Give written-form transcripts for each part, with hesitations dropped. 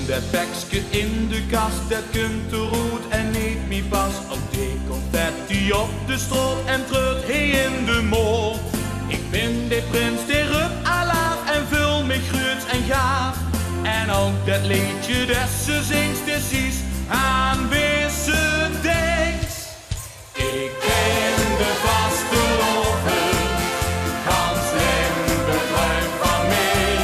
dat bekske in de kast, dat komt te roet en niet meer pas. Al die confetti op de stroot en treurt hij in de moord. Ik ben de prins, die rup alaaf en vul me gruts en gaaf. En ook dat liedje dat ze zingt, dat is aan wie ze denkt. Ik ben de vaste lover, ganz Limburg ruimt van mij.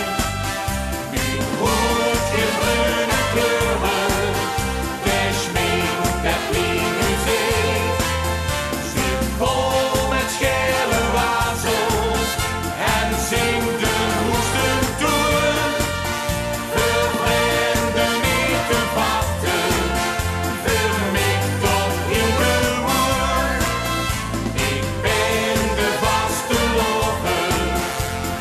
Mijn hoed in bruine kleuren, de schmink dat lieve zee. Zit vol met schele wazels en zingt de hoesten door. Voor vrienden niet te vatten, voor mij toch in de woord. Ik ben de vaste lover,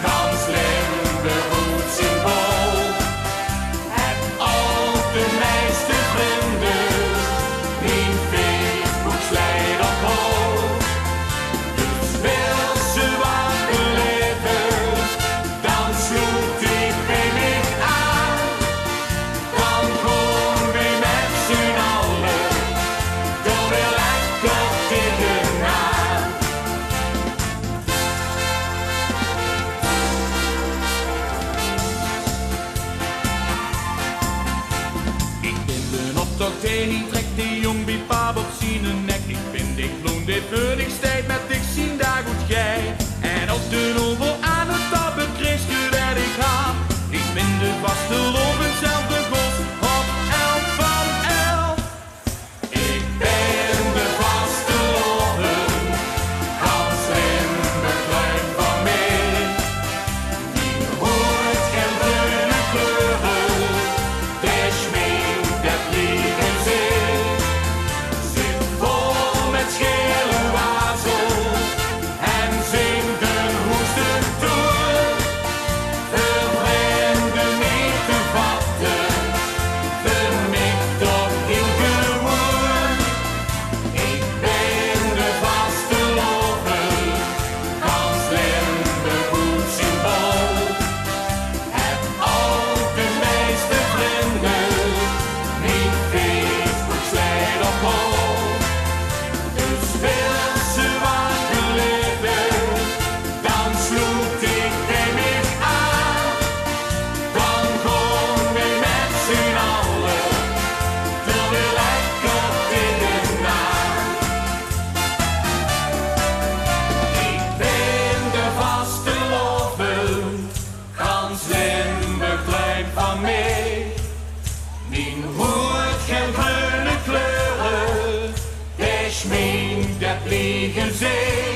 ganz Limburg goed symbool. Heb al de meeste vrienden, mijn Facebook slijt op hol. Dus wil ze wat beleven, dan sloot ik bij mij aan. Dan komen we met z'n allen, door weer lekker tegenaan. Ik ben de optocht heen, trek die jong bij pa op zijn nek. Ik ben dik bloem, dit veurig steed met ik zien daar goed jij. En op de novel aan het tappen kreeg je dat ik haat. Ik ben de vaste lover, zelf de gos op 11 van 11. Ik ben de vaste lover, ganz Limburg ruimt van mij. Mijn hoed en bruine kleuren, de schmink dat lieve zee. Zit vol met schele wazels en zingt de hoesten door. Voor vrienden niet te vatten, voor mij toch in gewoon. Ik ben de vaste lover, ganz Limburg goed symbool. Heb al de meeste vrienden, mijn Facebook slijt op hol. Dus wil ze wat beleven, dan sloot ik bij mij aan. Dan komen we met z'n allen, door weer lekker tegenaan. Ik ben de vaste lover, ganz Limburg ruimt van mij. Mijn hoed geen groene kleuren, de schmink dat lieve zee.